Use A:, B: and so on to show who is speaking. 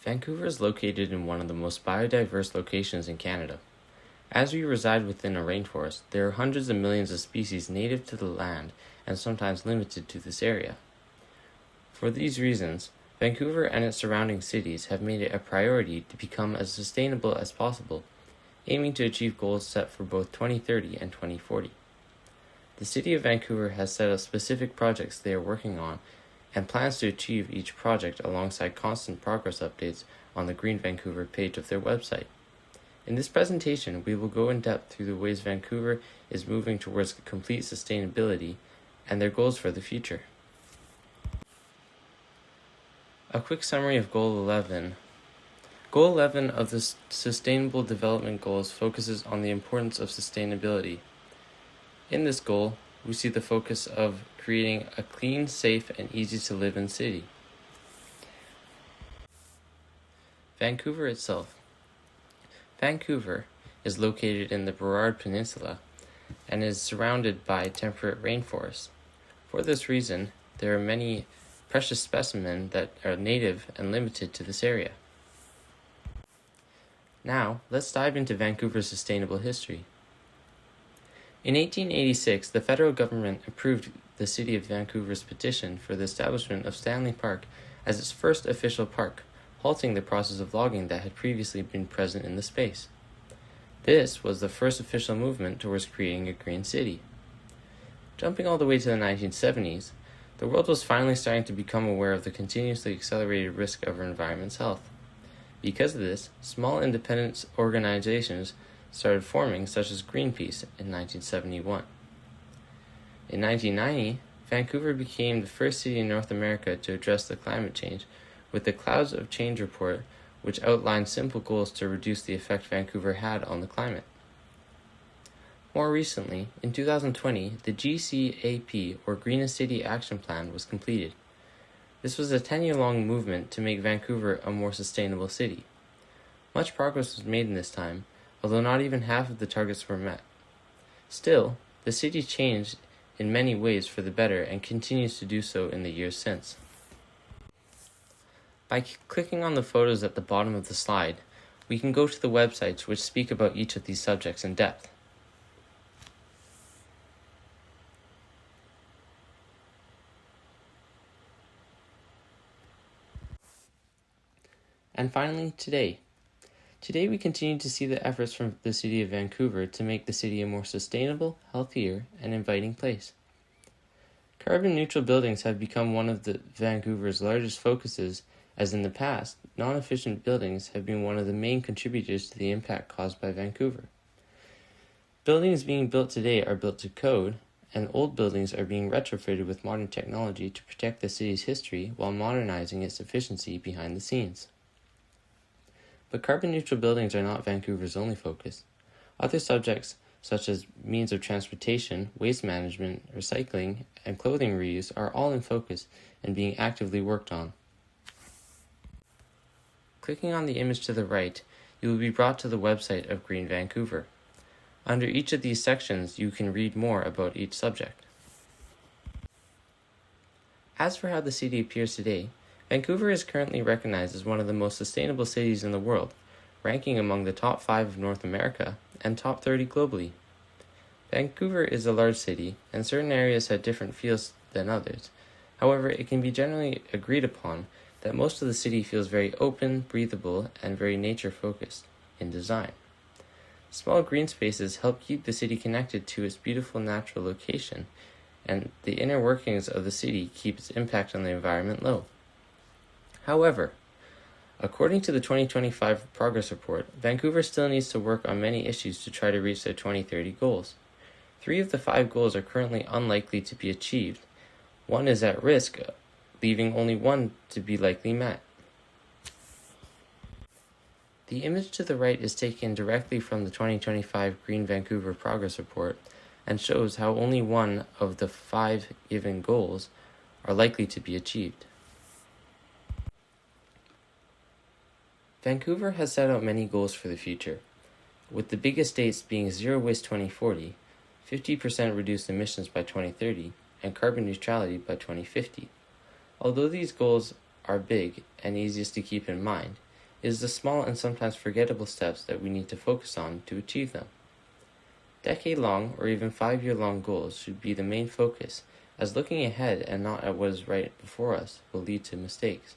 A: Vancouver is located in one of the most biodiverse locations in Canada. As we reside within a rainforest, there are hundreds of millions of species native to the land and sometimes limited to this area. For these reasons, Vancouver and its surrounding cities have made it a priority to become as sustainable as possible, aiming to achieve goals set for both 2030 and 2040. The City of Vancouver has set up specific projects they are working on and plans to achieve each project alongside constant progress updates on the Green Vancouver page of their website. In this presentation, we will go in depth through the ways Vancouver is moving towards complete sustainability and their goals for the future. A quick summary of Goal 11. Goal 11 of the Sustainable Development Goals focuses on the importance of sustainability. In this goal, we see the focus of creating a clean, safe, and easy to live in city. Vancouver itself. Vancouver is located in the Burrard Peninsula and is surrounded by temperate rainforests. For this reason, there are many precious specimens that are native and limited to this area. Now, let's dive into Vancouver's sustainable history. In 1886, the federal government approved the City of Vancouver's petition for the establishment of Stanley Park as its first official park, halting the process of logging that had previously been present in the space. This was the first official movement towards creating a green city. Jumping all the way to the 1970s, the world was finally starting to become aware of the continuously accelerated risk of our environment's health. Because of this, small independent organizations started forming, such as Greenpeace in 1971. In 1990, Vancouver became the first city in North America to address the climate change with the Clouds of Change report, which outlined simple goals to reduce the effect Vancouver had on the climate. More recently, in 2020, the GCAP, or Greenest City Action Plan, was completed. This was a 10-year-long movement to make Vancouver a more sustainable city. Much progress was made in this time, although not even half of the targets were met. Still, the city changed in many ways for the better and continues to do so in the years since. By clicking on the photos at the bottom of the slide, we can go to the websites which speak about each of these subjects in depth. And finally, today. Today we continue to see the efforts from the City of Vancouver to make the city a more sustainable, healthier, and inviting place. Carbon-neutral buildings have become one of Vancouver's largest focuses, as in the past, non-efficient buildings have been one of the main contributors to the impact caused by Vancouver. Buildings being built today are built to code, and old buildings are being retrofitted with modern technology to protect the city's history while modernizing its efficiency behind the scenes. But carbon-neutral buildings are not Vancouver's only focus. Other subjects, such as means of transportation, waste management, recycling, and clothing reuse, are all in focus and being actively worked on. Clicking on the image to the right, you will be brought to the website of Green Vancouver. Under each of these sections, you can read more about each subject. As for how the city appears today, Vancouver is currently recognized as one of the most sustainable cities in the world, ranking among the top 5 of North America and top 30 globally. Vancouver is a large city, and certain areas have different feels than others. However, it can be generally agreed upon that most of the city feels very open, breathable, and very nature-focused in design. Small green spaces help keep the city connected to its beautiful natural location, and the inner workings of the city keep its impact on the environment low. However, according to the 2025 Progress Report, Vancouver still needs to work on many issues to try to reach their 2030 goals. 3 of the 5 goals are currently unlikely to be achieved. 1 is at risk, leaving only 1 to be likely met. The image to the right is taken directly from the 2025 Green Vancouver Progress Report and shows how only 1 of the 5 given goals are likely to be achieved. Vancouver has set out many goals for the future, with the biggest dates being Zero Waste 2040, 50% reduced emissions by 2030, and carbon neutrality by 2050. Although these goals are big and easiest to keep in mind, It is the small and sometimes forgettable steps that we need to focus on to achieve them. Decade-long or even 5-year-long goals should be the main focus, as looking ahead and not at what is right before us will lead to mistakes.